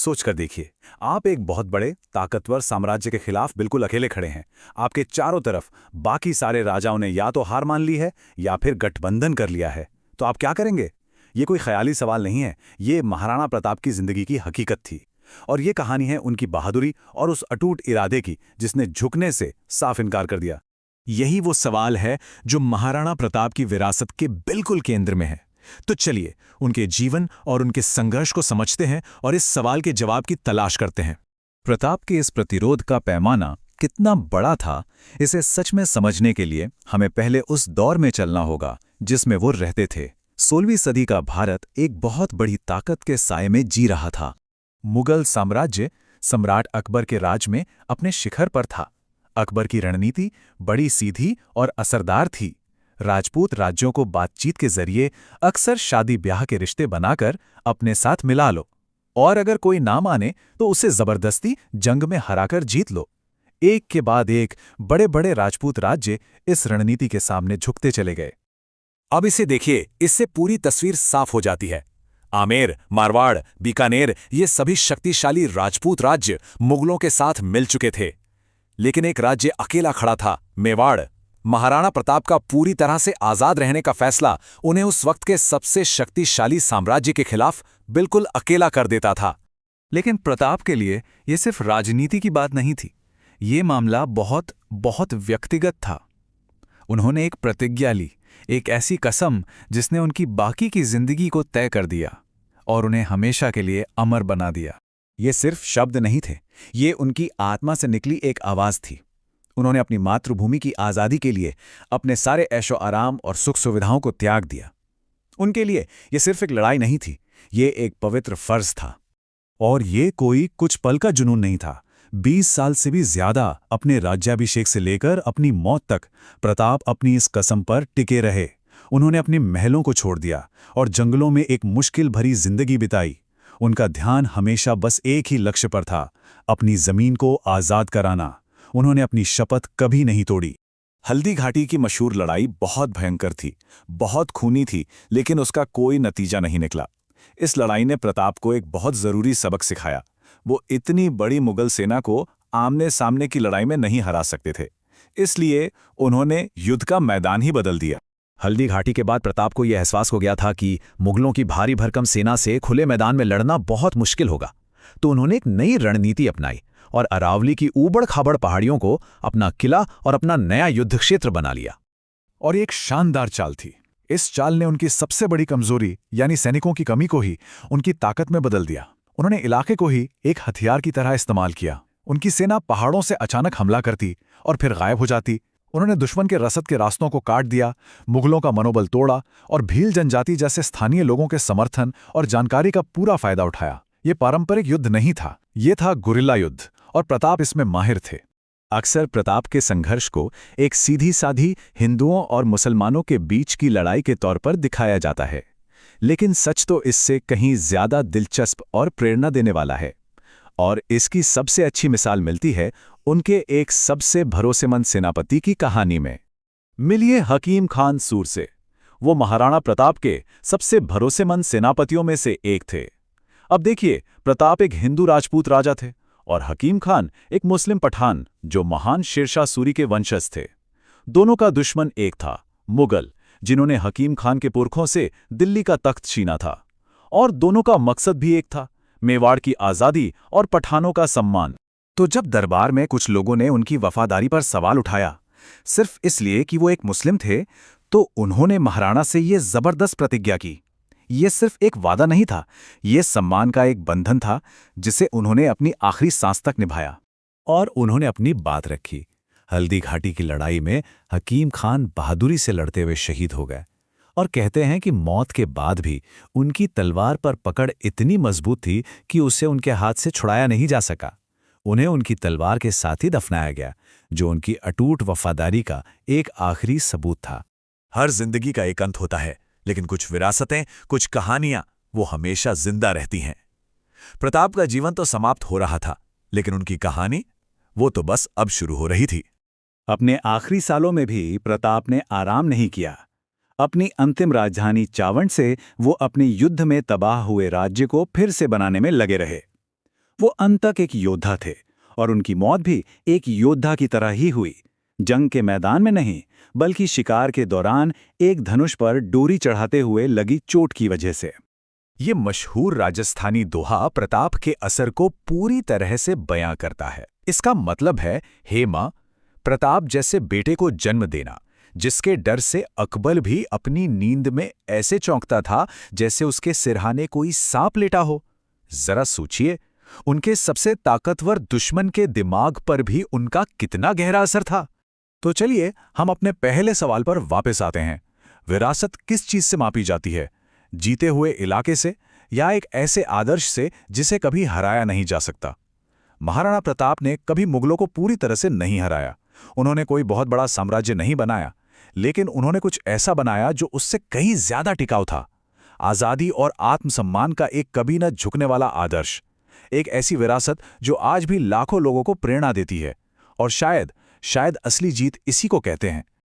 सोच कर देखिए, आप एक बहुत बड़े ताकतवर साम्राज्य के खिलाफ बिल्कुल अकेले खड़े हैं। आपके चारों तरफ बाकी सारे राजाओं ने या तो हार मान ली है या फिर गठबंधन कर लिया है। तो आप क्या करेंगे? ये कोई ख्याली सवाल नहीं है, ये महाराणा प्रताप की जिंदगी की हकीकत थी। और ये कहानी है उनकी बहादुरी और उस अटूट इरादे की जिसने झुकने से साफ इनकार कर दिया। यही वो सवाल है जो महाराणा प्रताप की विरासत के बिल्कुल केंद्र में है। तो चलिए उनके जीवन और उनके संघर्ष को समझते हैं और इस सवाल के जवाब की तलाश करते हैं। प्रताप के इस प्रतिरोध का पैमाना कितना बड़ा था, इसे सच में समझने के लिए हमें पहले उस दौर में चलना होगा जिसमें वो रहते थे। 16वीं सदी का भारत एक बहुत बड़ी ताकत के साये में जी रहा था। मुगल साम्राज्य सम्राट अकबर के राज में अपने शिखर पर था। अकबर की रणनीति बड़ी सीधी और असरदार थी। राजपूत राज्यों को बातचीत के जरिए अक्सर शादी ब्याह के रिश्ते बनाकर अपने साथ मिला लो, और अगर कोई ना माने तो उसे जबरदस्ती जंग में हराकर जीत लो। एक के बाद एक बड़े बड़े राजपूत राज्य इस रणनीति के सामने झुकते चले गए। अब इसे देखिए, इससे पूरी तस्वीर साफ हो जाती है। आमेर, मारवाड़, बीकानेर, ये सभी शक्तिशाली राजपूत राज्य मुगलों के साथ मिल चुके थे, लेकिन एक राज्य अकेला खड़ा था, मेवाड़। महाराणा प्रताप का पूरी तरह से आजाद रहने का फैसला उन्हें उस वक्त के सबसे शक्तिशाली साम्राज्य के खिलाफ बिल्कुल अकेला कर देता था। लेकिन प्रताप के लिए ये सिर्फ राजनीति की बात नहीं थी, ये मामला बहुत बहुत व्यक्तिगत था। उन्होंने एक प्रतिज्ञा ली, एक ऐसी कसम जिसने उनकी बाकी की जिंदगी को तय कर दिया और उन्हें हमेशा के लिए अमर बना दिया। ये सिर्फ शब्द नहीं थे, ये उनकी आत्मा से निकली एक आवाज थी। उन्होंने अपनी मातृभूमि की आज़ादी के लिए अपने सारे ऐशो आराम और सुख सुविधाओं को त्याग दिया। उनके लिए ये सिर्फ एक लड़ाई नहीं थी, ये एक पवित्र फर्ज था। और ये कोई कुछ पल का जुनून नहीं था। 20 साल से भी ज्यादा अपने राज्याभिषेक से लेकर अपनी मौत तक प्रताप अपनी इस कसम पर टिके रहे। उन्होंने अपने महलों को छोड़ दिया और जंगलों में एक मुश्किल भरी जिंदगी बिताई। उनका ध्यान हमेशा बस एक ही लक्ष्य पर था, अपनी जमीन को आज़ाद कराना। उन्होंने अपनी शपथ कभी नहीं तोड़ी। हल्दी घाटी की मशहूर लड़ाई बहुत भयंकर थी, बहुत खूनी थी, लेकिन उसका कोई नतीजा नहीं निकला। इस लड़ाई ने प्रताप को एक बहुत जरूरी सबक सिखाया। वो इतनी बड़ी मुगल सेना को आमने सामने की लड़ाई में नहीं हरा सकते थे, इसलिए उन्होंने युद्ध का मैदान ही बदल दिया। हल्दी घाटी के बाद प्रताप को यह एहसास हो गया था कि मुगलों की भारी भरकम सेना से खुले मैदान में लड़ना बहुत मुश्किल होगा। तो उन्होंने एक नई रणनीति अपनाई और अरावली की ऊबड़ खाबड़ पहाड़ियों को अपना किला और अपना नया युद्ध क्षेत्र बना लिया। और एक शानदार चाल थी। इस चाल ने उनकी सबसे बड़ी कमजोरी यानी सैनिकों की कमी को ही उनकी ताकत में बदल दिया। उन्होंने इलाके को ही एक हथियार की तरह इस्तेमाल किया। उनकी सेना पहाड़ों से अचानक हमला करती और फिर गायब हो जाती। उन्होंने दुश्मन के रसद के रास्तों को काट दिया, मुगलों का मनोबल तोड़ा और भील जनजाति जैसे स्थानीय लोगों के समर्थन और जानकारी का पूरा फायदा उठाया। ये पारंपरिक युद्ध नहीं था, ये था गुरिल्ला युद्ध, और प्रताप इसमें माहिर थे। अक्सर प्रताप के संघर्ष को एक सीधी साधी हिंदुओं और मुसलमानों के बीच की लड़ाई के तौर पर दिखाया जाता है, लेकिन सच तो इससे कहीं ज्यादा दिलचस्प और प्रेरणा देने वाला है। और इसकी सबसे अच्छी मिसाल मिलती है उनके एक सबसे भरोसेमंद सेनापति की कहानी में। मिलिए हकीम खान सूर से। वो महाराणा प्रताप के सबसे भरोसेमंद सेनापतियों में से एक थे। अब देखिए, प्रताप एक हिंदू राजपूत राजा थे और हकीम खान एक मुस्लिम पठान जो महान शेरशाह सूरी के वंशज थे। दोनों का दुश्मन एक था, मुगल, जिन्होंने हकीम खान के पुरखों से दिल्ली का तख्त छीना था। और दोनों का मकसद भी एक था, मेवाड़ की आज़ादी और पठानों का सम्मान। तो जब दरबार में कुछ लोगों ने उनकी वफादारी पर सवाल उठाया, सिर्फ इसलिए कि वो एक मुस्लिम थे, तो उन्होंने महाराणा से ये जबरदस्त प्रतिज्ञा की। ये सिर्फ एक वादा नहीं था, ये सम्मान का एक बंधन था जिसे उन्होंने अपनी आखिरी सांस तक निभाया। और उन्होंने अपनी बात रखी। हल्दी घाटी की लड़ाई में हकीम खान बहादुरी से लड़ते हुए शहीद हो गए, और कहते हैं कि मौत के बाद भी उनकी तलवार पर पकड़ इतनी मजबूत थी कि उसे उनके हाथ से छुड़ाया नहीं जा सका। उन्हें उनकी तलवार के साथ ही दफनाया गया, जो उनकी अटूट वफादारी का एक आखिरी सबूत था। हर जिंदगी का एक अंत होता है, लेकिन कुछ विरासतें, कुछ कहानियां, वो हमेशा जिंदा रहती हैं। प्रताप का जीवन तो समाप्त हो रहा था, लेकिन उनकी कहानी, वो तो बस अब शुरू हो रही थी। अपने आखिरी सालों में भी प्रताप ने आराम नहीं किया। अपनी अंतिम राजधानी चावंड से वो अपने युद्ध में तबाह हुए राज्य को फिर से बनाने में लगे रहे। वो अंत तक एक योद्धा थे और उनकी मौत भी एक योद्धा की तरह ही हुई। जंग के मैदान में नहीं, बल्कि शिकार के दौरान एक धनुष पर डोरी चढ़ाते हुए लगी चोट की वजह से। ये मशहूर राजस्थानी दोहा प्रताप के असर को पूरी तरह से बयां करता है। इसका मतलब है, हे मां, प्रताप जैसे बेटे को जन्म देना, जिसके डर से अकबर भी अपनी नींद में ऐसे चौंकता था जैसे उसके सिरहाने कोई सांप लेटा हो। जरा सोचिए, उनके सबसे ताकतवर दुश्मन के दिमाग पर भी उनका कितना गहरा असर था। तो चलिए हम अपने पहले सवाल पर वापस आते हैं। विरासत किस चीज से मापी जाती है? जीते हुए इलाके से, या एक ऐसे आदर्श से जिसे कभी हराया नहीं जा सकता? महाराणा प्रताप ने कभी मुगलों को पूरी तरह से नहीं हराया। उन्होंने कोई बहुत बड़ा साम्राज्य नहीं बनाया, लेकिन उन्होंने कुछ ऐसा बनाया जो उससे कहीं ज्यादा टिकाऊ था। आजादी और आत्मसम्मान का एक कभी न झुकने वाला आदर्श, एक ऐसी विरासत जो आज भी लाखों लोगों को प्रेरणा देती है। और शायद असली जीत इसी को कहते हैं,